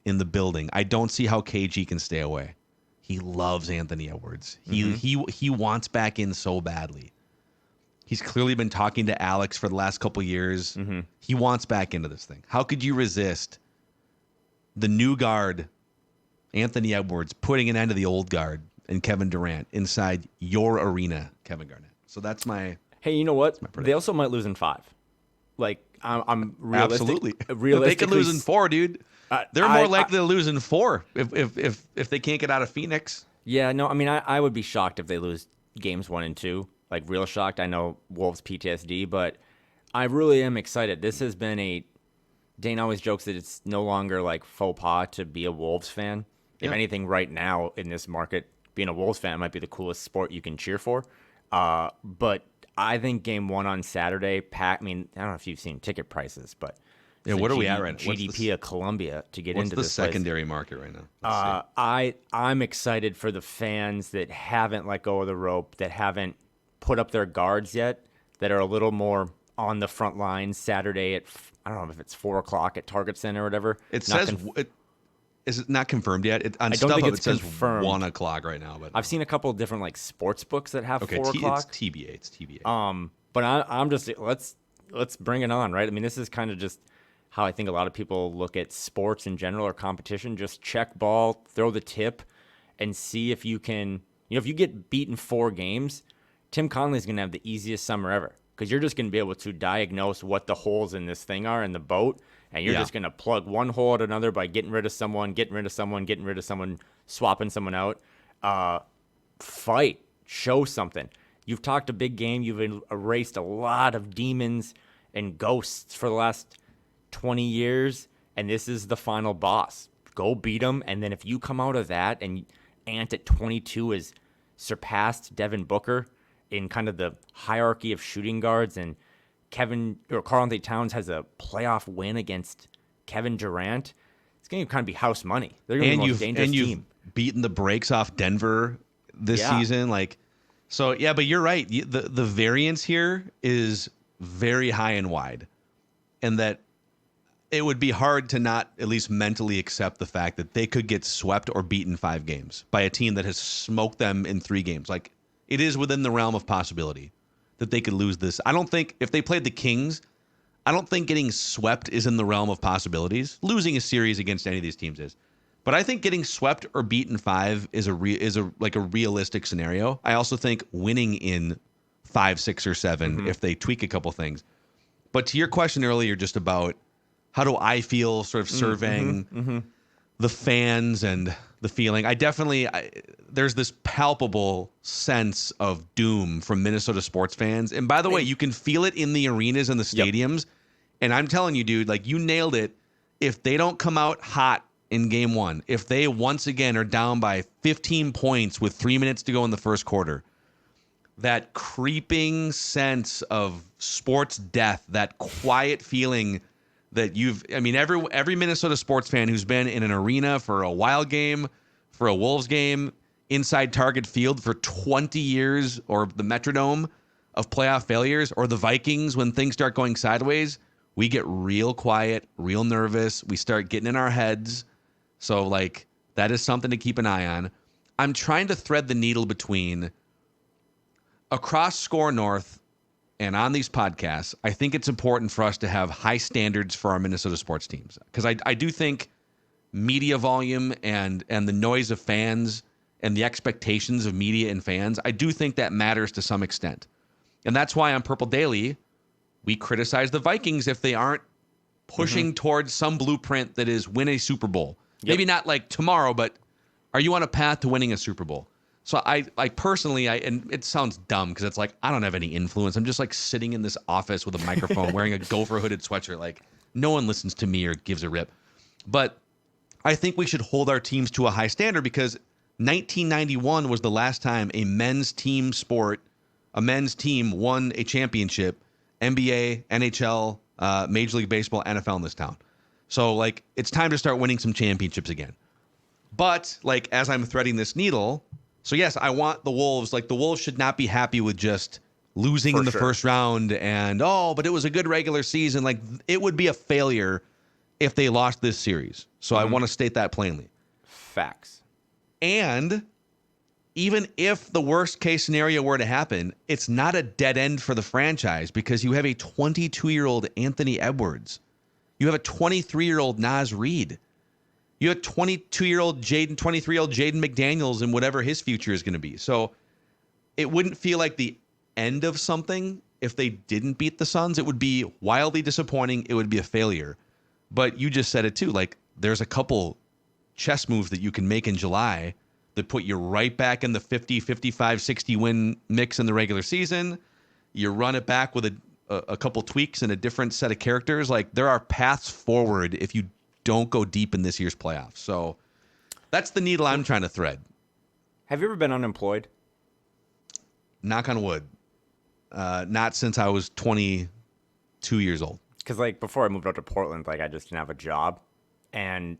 in the building, I don't see how KG can stay away. He loves Anthony Edwards. He wants back in so badly. He's clearly been talking to Alex for the last couple years. Mm-hmm. He wants back into this thing. How could you resist the new guard, Anthony Edwards, putting an end to the old guard and Kevin Durant inside your arena, Kevin Garnett? So that's my Hey, you know what? They also might lose in 5. Like, I'm realistic. Absolutely. Realistically, They could lose in 4, dude. They're more likely to lose in 4 if they can't get out of Phoenix. Yeah, no, I mean, I would be shocked if they lose games 1 and 2. Like, real shocked. I know Wolves PTSD, but I really am excited. This has been Dane always jokes that it's no longer like faux pas to be a Wolves fan. If anything, right now in this market, being a Wolves fan might be the coolest sport you can cheer for. But I think game 1 on Saturday, I mean, I don't know if you've seen ticket prices, but yeah, what are we at right now? GDP of Colombia to get into this What's the secondary market right now? I'm excited for the fans that haven't let go of the rope, that haven't put up their guards yet, that are a little more on the front line Saturday at, I don't know if it's 4:00 at Target Center or whatever. It says, is it not confirmed yet? On I don't think it's it says confirmed. 1:00 right now. But I've seen a couple of different like sports books that have 4:00. It's TBA. It's TBA. But I'm just, let's bring it on, right? I mean, this is kind of just how I think a lot of people look at sports in general or competition. Just check ball, throw the tip, and see if you can, if you get beaten 4 games, Tim Conley's going to have the easiest summer ever, because you're just going to be able to diagnose what the holes in this thing are in the boat, and you're just going to plug one hole at another by getting rid of someone, swapping someone out. Fight, show something. You've talked a big game. You've erased a lot of demons and ghosts for the last 20 years, and this is the final boss. Go beat them, and then if you come out of that and Ant at 22 has surpassed Devin Booker in kind of the hierarchy of shooting guards, and Karl-Anthony Towns has a playoff win against Kevin Durant, it's going to kind of be house money. They're going to be the most dangerous team. You've beaten the brakes off Denver this season. But you're right. The variance here is very high and wide, and that it would be hard to not at least mentally accept the fact that they could get swept or beaten 5 games by a team that has smoked them in 3 games. Like, it is within the realm of possibility that they could lose this. I don't think if they played the Kings, I don't think getting swept is in the realm of possibilities. Losing a series against any of these teams is. But I think getting swept or beaten 5 is a realistic scenario. I also think winning in 5, 6, or 7 if they tweak a couple things. But to your question earlier, just about how do I feel sort of surveying the fans and the feeling, there's this palpable sense of doom from Minnesota sports fans. And by the way, you can feel it in the arenas and the stadiums. Yep. And I'm telling you, dude, like, you nailed it. If they don't come out hot in game 1, if they once again are down by 15 points with 3 minutes to go in the first quarter, that creeping sense of sports death, that quiet feeling that every Minnesota sports fan who's been in an arena for a Wild game, for a Wolves game, inside Target Field for 20 years, or the Metrodome of playoff failures, or the Vikings when things start going sideways, we get real quiet, real nervous. We start getting in our heads. So, that is something to keep an eye on. I'm trying to thread the needle between across Score North and on these podcasts. I think it's important for us to have high standards for our Minnesota sports teams, because I do think media volume and the noise of fans and the expectations of media and fans, I do think that matters to some extent. And that's why on Purple Daily, we criticize the Vikings if they aren't pushing towards some blueprint that is win a Super Bowl. Yep. Maybe not like tomorrow, but are you on a path to winning a Super Bowl? So I personally, and it sounds dumb because it's like, I don't have any influence. I'm just like sitting in this office with a microphone wearing a Gopher hooded sweatshirt. Like, no one listens to me or gives a rip. But I think we should hold our teams to a high standard, because 1991 was the last time a men's team won a championship, NBA, NHL, Major League Baseball, NFL in this town. So, it's time to start winning some championships again. But, as I'm threading this needle, so yes, I want the Wolves, the Wolves should not be happy with just losing in the first round and, but it was a good regular season. It would be a failure if they lost this series. So I want to state that plainly. Facts. And even if the worst case scenario were to happen, it's not a dead end for the franchise, because you have a 22-year-old Anthony Edwards. You have a 23-year-old Naz Reid. You have 23-year-old Jaden McDaniels, and whatever his future is going to be. So it wouldn't feel like the end of something if they didn't beat the Suns, it would be wildly disappointing. It would be a failure. But you just said it too. Like, there's a couple chess moves that you can make in July that put you right back in the 50, 55, 60 win mix in the regular season. You run it back with a couple tweaks and a different set of characters. Like, there are paths forward if you don't go deep in this year's playoffs. So that's the needle I'm trying to thread. Have you ever been unemployed? Knock on wood. Not since I was 22 years old. Because, like, before I moved out to Portland, like, I just didn't have a job. And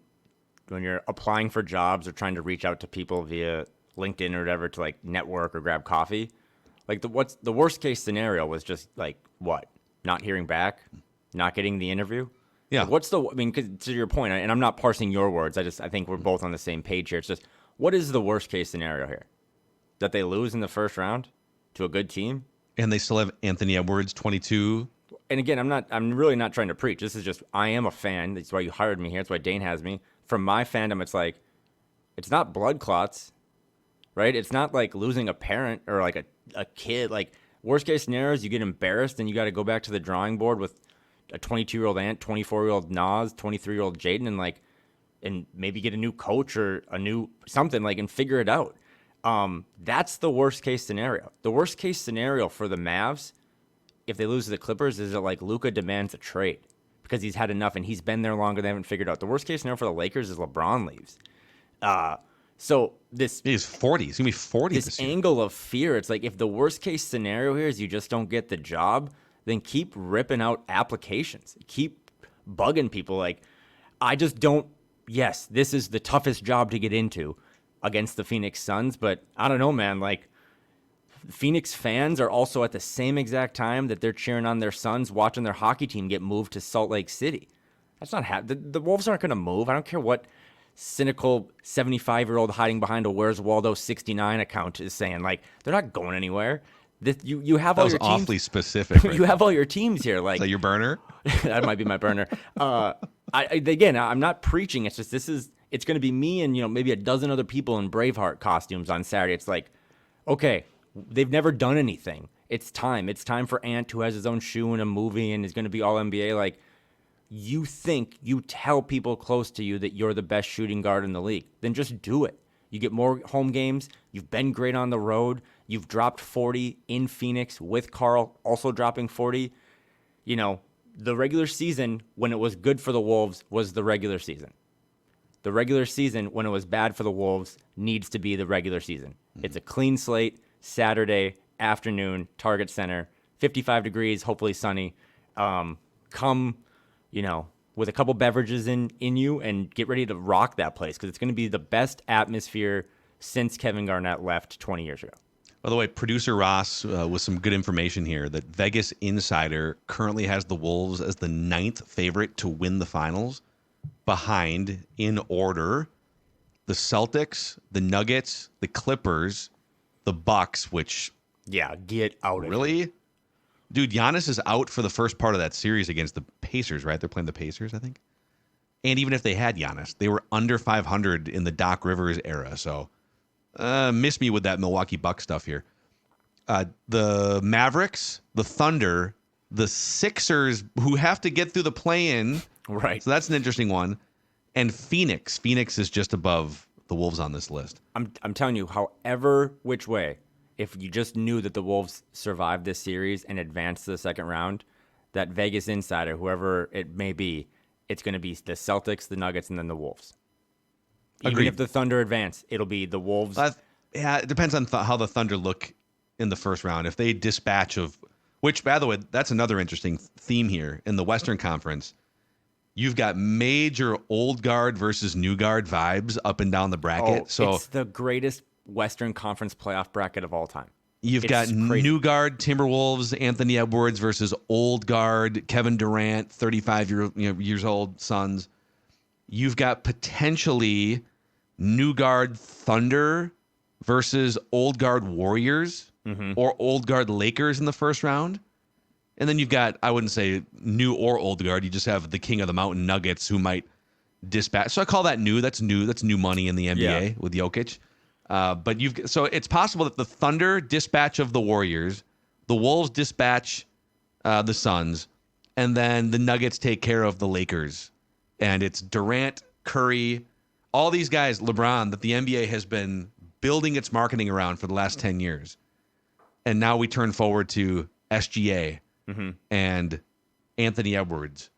when you're applying for jobs or trying to reach out to people via LinkedIn or whatever to, like, network or grab coffee, like, the worst case scenario was just, like, what? Not hearing back? Not getting the interview? Yeah. Like, because to your point, and I'm not parsing your words, I think we're both on the same page here. It's just, what is the worst case scenario here? That they lose in the first round to a good team? And they still have Anthony Edwards, 22. And again, I'm really not trying to preach. This is just, I am a fan. That's why you hired me here. That's why Dane has me. From my fandom, it's like, it's not blood clots, right? It's not like losing a parent or like a kid. Like, worst case scenario is you get embarrassed and you got to go back to the drawing board with a 22-year-old Ant, 24-year-old Nas, 23-year-old Jaden, and maybe get a new coach or a new something, like, and figure it out. That's the worst case scenario. The worst case scenario for the Mavs, if they lose to the Clippers, is that, like, Luka demands a trade because he's had enough and he's been there longer. They haven't figured out. The worst case scenario for the Lakers is LeBron leaves. So he's 40. He's gonna be 40 this year. Angle of fear. It's like, if the worst case scenario here is you just don't get the job, then keep ripping out applications. Keep bugging people. Like, I just don't. Yes, this is the toughest job to get into against the Phoenix Suns, but I don't know, man. Like, Phoenix fans are also at the same exact time that they're cheering on their Suns, watching their hockey team get moved to Salt Lake City. That's not the Wolves aren't going to move. I don't care what cynical 75-year-old hiding behind a Where's Waldo 69 account is saying. Like, they're not going anywhere. You have that all your teams. Awfully specific. Right? You have all your teams here. Like, is that your burner? That might be my burner. Again, I'm not preaching. It's just, it's going to be me and, maybe a dozen other people in Braveheart costumes on Saturday. It's like, okay, they've never done anything. It's time. It's time for Ant, who has his own shoe in a movie and is going to be all NBA. Like, you tell people close to you that you're the best shooting guard in the league. Then just do it. You get more home games. You've been great on the road. You've dropped 40 in Phoenix with Karl also dropping 40. The regular season, when it was good for the Wolves, was the regular season. The regular season, when it was bad for the Wolves, needs to be the regular season. It's a clean slate, Saturday afternoon, Target Center, 55 degrees, hopefully sunny. Come, with a couple beverages in you and get ready to rock that place, because it's going to be the best atmosphere since Kevin Garnett left 20 years ago. By the way, producer Ross with some good information here that Vegas Insider currently has the Wolves as the 9th favorite to win the finals, behind, in order, the Celtics, the Nuggets, the Clippers, the Bucks, which... Yeah, get out of here. Really? Dude, Giannis is out for the first part of that series against the Pacers, right? They're playing the Pacers, I think. And even if they had Giannis, they were under 500 in the Doc Rivers era, so... miss me with that Milwaukee Bucks stuff here. The Mavericks, the Thunder, the Sixers, who have to get through the play-in. Right. So that's an interesting one. And Phoenix. Phoenix is just above the Wolves on this list. I'm telling you, however which way, if you just knew that the Wolves survived this series and advanced to the second round, that Vegas Insider, whoever it may be, it's going to be the Celtics, the Nuggets, and then the Wolves. Even if the Thunder advance, it'll be the Wolves. Yeah, it depends on how the Thunder look in the first round. If they dispatch of, which, by the way, that's another interesting theme here in the Western Conference. You've got major old guard versus new guard vibes up and down the bracket. So it's the greatest Western Conference playoff bracket of all time. You've got crazy. New guard Timberwolves, Anthony Edwards versus old guard Kevin Durant, 35 years old Suns. You've got potentially new guard Thunder versus old guard Warriors or old guard Lakers in the first round. And then you've got, I wouldn't say new or old guard. You just have the king of the mountain Nuggets who might dispatch. So I call that new. That's new. That's new money in the NBA with Jokic. But so it's possible that the Thunder dispatch of the Warriors, the Wolves dispatch the Suns, and then the Nuggets take care of the Lakers. And it's Durant, Curry, all these guys, LeBron, that the NBA has been building its marketing around for the last 10 years. And now we turn forward to SGA and Anthony Edwards.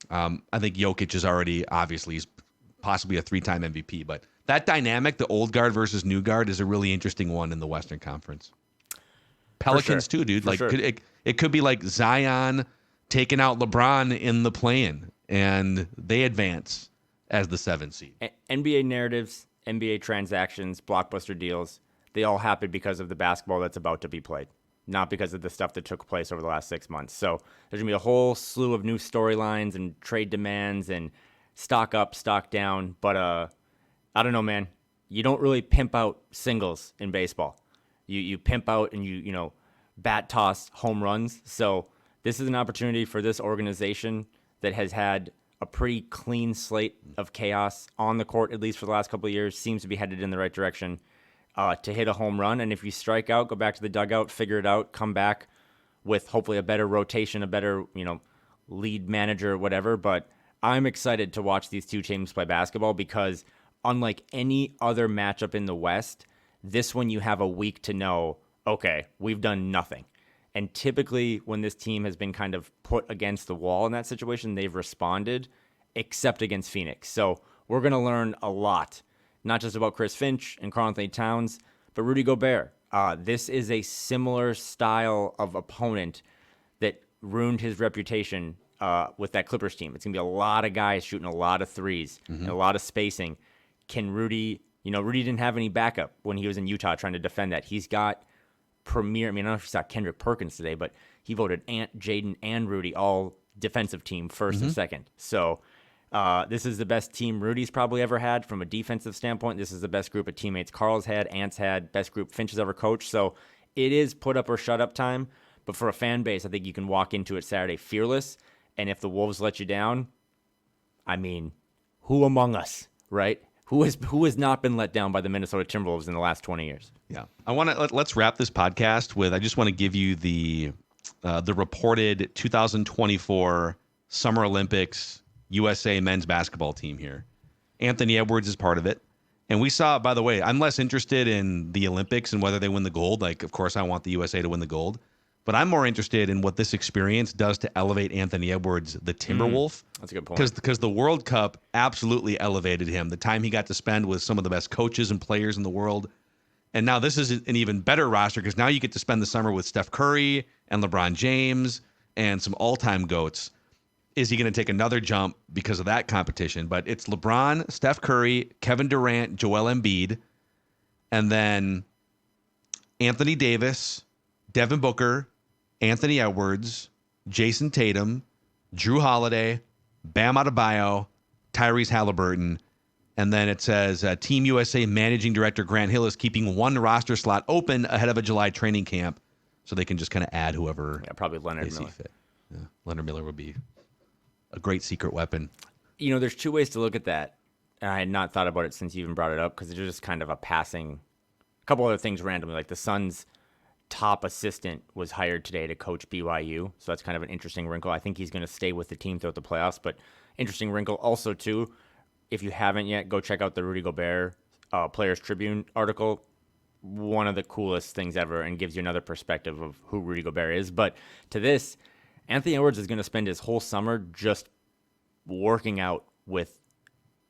I think Jokic is already, obviously, he's possibly a 3-time MVP. But that dynamic, the old guard versus new guard, is a really interesting one in the Western Conference. Pelicans too, dude. It could be like Zion taking out LeBron in the play-in, and they advance as the 7th seed. NBA narratives, NBA transactions, blockbuster deals, they all happen because of the basketball that's about to be played, not because of the stuff that took place over the last 6 months. So there's going to be a whole slew of new storylines and trade demands and stock up, stock down. But I don't know, man. You don't really pimp out singles in baseball. You pimp out and you bat toss home runs. So this is an opportunity for this organization that has had a pretty clean slate of chaos on the court, at least for the last couple of years, seems to be headed in the right direction, to hit a home run. And if you strike out, go back to the dugout, figure it out, come back with hopefully a better rotation, a better, lead manager, whatever. But I'm excited to watch these two teams play basketball because unlike any other matchup in the West, this one you have a week to know, okay, we've done nothing. And typically when this team has been kind of put against the wall in that situation, they've responded, except against Phoenix. So we're going to learn a lot, not just about Chris Finch and Karl-Anthony Towns, but Rudy Gobert. This is a similar style of opponent that ruined his reputation with that Clippers team. It's going to be a lot of guys shooting a lot of threes and a lot of spacing. Can Rudy, Rudy didn't have any backup when he was in Utah trying to defend that. He's got premier, I don't know if you saw Kendrick Perkins today, but he voted Ant, Jaden, and Rudy all defensive team first and second. So this is the best team Rudy's probably ever had from a defensive standpoint. This is the best group of teammates Carl's had, Ant's had, best group Finch has ever coached. So it is put up or shut up time. But for a fan base, I think you can walk into it Saturday fearless. And if the Wolves let you down, I mean, who among us, right? Who has not been let down by the Minnesota Timberwolves in the last 20 years? Yeah, let's wrap this podcast with. I just want to give you the reported 2024 Summer Olympics USA men's basketball team here. Anthony Edwards is part of it, and we saw. By the way, I'm less interested in the Olympics and whether they win the gold. Like, of course, I want the USA to win the gold, but I'm more interested in what this experience does to elevate Anthony Edwards, the Timberwolf. That's a good point. Because the World Cup absolutely elevated him. The time he got to spend with some of the best coaches and players in the world. And now this is an even better roster because now you get to spend the summer with Steph Curry and LeBron James and some all-time GOATs. Is he going to take another jump because of that competition? But it's LeBron, Steph Curry, Kevin Durant, Joel Embiid, and then Anthony Davis, Devin Booker, Anthony Edwards, Jason Tatum, Drew Holiday, Bam Adebayo, Tyrese Halliburton, and then it says Team USA Managing Director Grant Hill is keeping one roster slot open ahead of a July training camp, so they can just kind of add whoever. Yeah, probably Leonard Miller. Fit. Yeah, Leonard Miller would be a great secret weapon. There's two ways to look at that. And I had not thought about it since you even brought it up because it's just kind of a passing. A couple other things randomly, like the Suns' top assistant was hired today to coach BYU, so that's kind of an interesting wrinkle. I think he's going to stay with the team throughout the playoffs, but interesting wrinkle. Also, too, if you haven't yet, go check out the Rudy Gobert Players Tribune article. One of the coolest things ever and gives you another perspective of who Rudy Gobert is. But to this, Anthony Edwards is going to spend his whole summer just working out with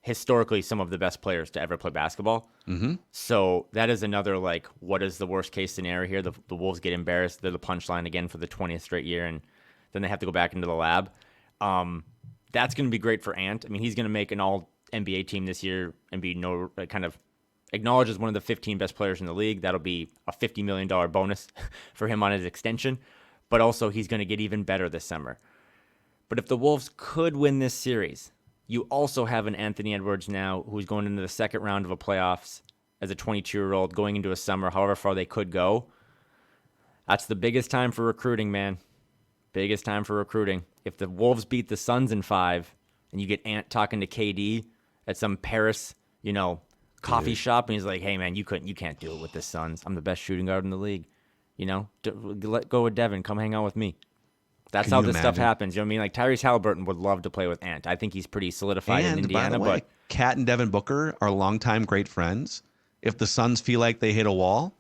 historically some of the best players to ever play basketball. So that is another, what is the worst case scenario here? The Wolves get embarrassed. They're the punchline again for the 20th straight year, and then they have to go back into the lab. That's going to be great for Ant. I mean, he's going to make an all-NBA team this year and be kind of acknowledged as one of the 15 best players in the league. That'll be a $50 million bonus for him on his extension. But also he's going to get even better this summer. But if the Wolves could win this series, you also have an Anthony Edwards now who's going into the second round of a playoffs as a 22-year-old going into a summer, however far they could go. That's the biggest time for recruiting, man. Biggest time for recruiting. If the Wolves beat the Suns in 5 and you get Ant talking to KD at some Paris, coffee shop, and he's like, hey, man, you can't do it with the Suns. I'm the best shooting guard in the league. Let go with Devin. Come hang out with me. That's Can how you this stuff imagine? happens. You know what I mean? Like Tyrese Halliburton would love to play with Ant. I think he's pretty solidified in And Indiana. by the way, But Kat and Devin Booker are longtime great friends. If the Suns feel like they hit a wall,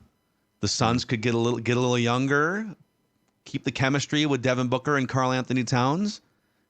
the Suns could get a little younger, keep the chemistry with Devin Booker and Karl-Anthony Towns,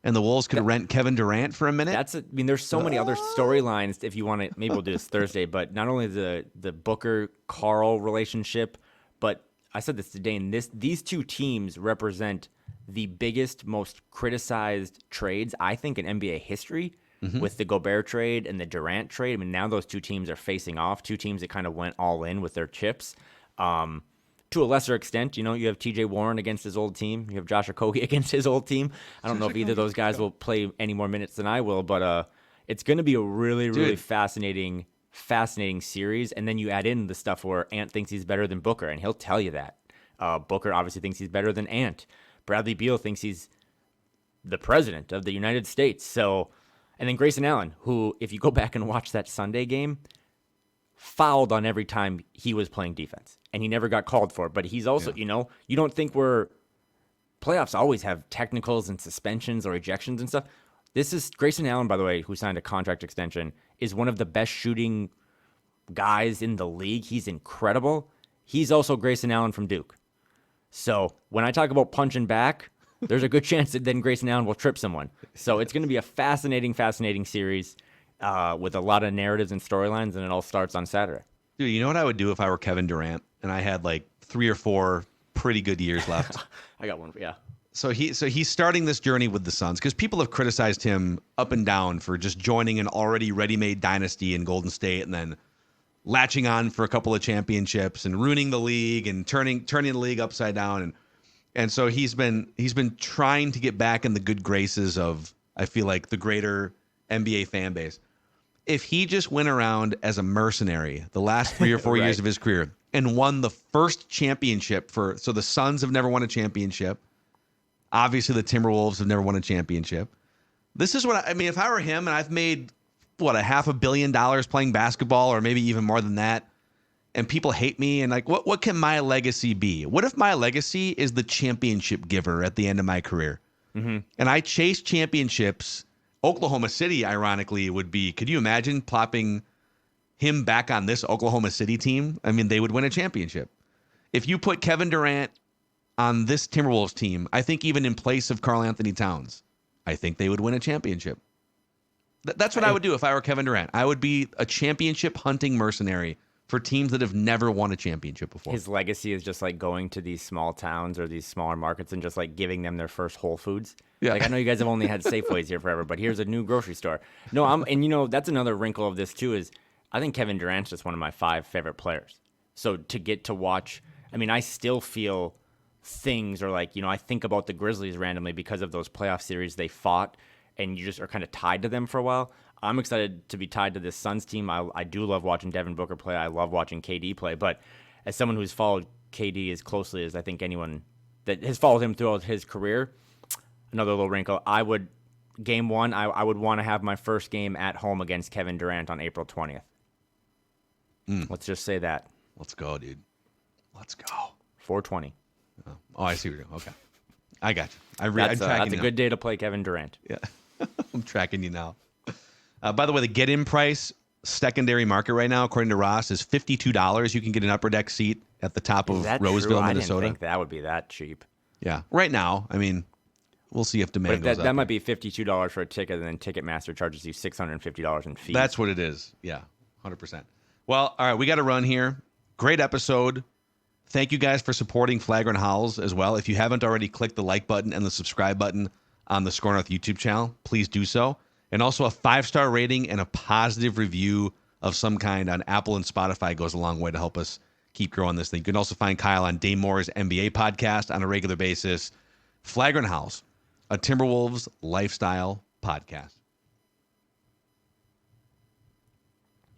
and the Wolves could rent Kevin Durant for a minute. there's so many other storylines. If you want to, maybe we'll do this Thursday. But not only the Booker Karl relationship, but I said this today. And these two teams represent the biggest, most criticized trades I think in NBA history. With the Gobert trade and the Durant trade. I mean, now those two teams are facing off. Two teams that kind of went all in with their chips. To a lesser extent, you have TJ Warren against his old team. You have Josh Okogie against his old team. I don't know if either of those guys will play any more minutes than I will, but it's going to be a really, really fascinating series. And then you add in the stuff where Ant thinks he's better than Booker, and he'll tell you that. Booker obviously thinks he's better than Ant. Bradley Beal thinks he's the president of the United States. And then Grayson Allen, who, if you go back and watch that Sunday game, fouled on every time he was playing defense, and he never got called for it. But he's also, you don't think playoffs always have technicals and suspensions or ejections and stuff. This is Grayson Allen, by the way, who signed a contract extension, is one of the best shooting guys in the league. He's incredible. He's also Grayson Allen from Duke. So when I talk about punching back, there's a good chance that then Grayson Allen will trip someone. So it's going to be a fascinating series with a lot of narratives and storylines, and it all starts on Saturday. Dude, you know what I would do if I were Kevin Durant and I had like 3 or 4 pretty good years left? I got one. Yeah. So he's starting this journey with the Suns because people have criticized him up and down for just joining an already ready-made dynasty in Golden State and then latching on for a couple of championships and ruining the league and turning the league upside down. And so he's been trying to get back in the good graces of, I feel like, the greater NBA fan base. If he just went around as a mercenary the last 3 or 4 Right. years of his career and won the first championship so the Suns have never won a championship. Obviously, the Timberwolves have never won a championship. This is what I mean. If I were him and I've made, $500 million playing basketball, or maybe even more than that, and people hate me, and like, what can my legacy be? What if my legacy is the championship giver at the end of my career? Mm-hmm. And I chase championships. Oklahoma City, ironically, would be, could you imagine plopping him back on this Oklahoma City team? I mean, they would win a championship. If you put Kevin Durant on this Timberwolves team, I think even in place of Karl-Anthony Towns, I think they would win a championship. That's what I would do if I were Kevin Durant. I would be a championship hunting mercenary for teams that have never won a championship before. His legacy is just like going to these small towns or these smaller markets and just like giving them their first Whole Foods. Yeah. Like, I know you guys have only had Safeways here forever, but here's a new grocery store. No, and that's another wrinkle of this too, is I think Kevin Durant's just one of my 5 favorite players. So to get to watch, I mean, I still feel things, or like, I think about the Grizzlies randomly because of those playoff series they fought, and you just are kind of tied to them for a while. I'm excited to be tied to this Suns team. I do love watching Devin Booker play. I love watching KD play. But as someone who's followed KD as closely as I think anyone that has followed him throughout his career, another little wrinkle, game 1, I would want to have my first game at home against Kevin Durant on April 20th. Let's just say that. Let's go, dude. Let's go. 420. Oh, I see what you're doing. Okay. I got you. I'm That's tracking a you good day to play Kevin Durant. now. Yeah. I'm tracking you now. By the way, the get-in price secondary market right now, according to Ross, is $52. You can get an upper deck seat at the top Is of that Roseville, true? Minnesota. I didn't think that would be that cheap. Yeah. Right now, I mean, we'll see if demand But goes up. that might be $52 for a ticket, and then Ticketmaster charges you $650 in fees. That's what it is. Yeah, 100%. Well, all right, we got to run here. Great episode. Thank you guys for supporting Flagrant Howls as well. If you haven't already clicked the like button and the subscribe button on the Score North YouTube channel, please do so. And also a 5-star rating and a positive review of some kind on Apple and Spotify goes a long way to help us keep growing this thing. You can also find Kyle on Dame Moore's NBA podcast on a regular basis. Flagrant Howls, a Timberwolves lifestyle podcast.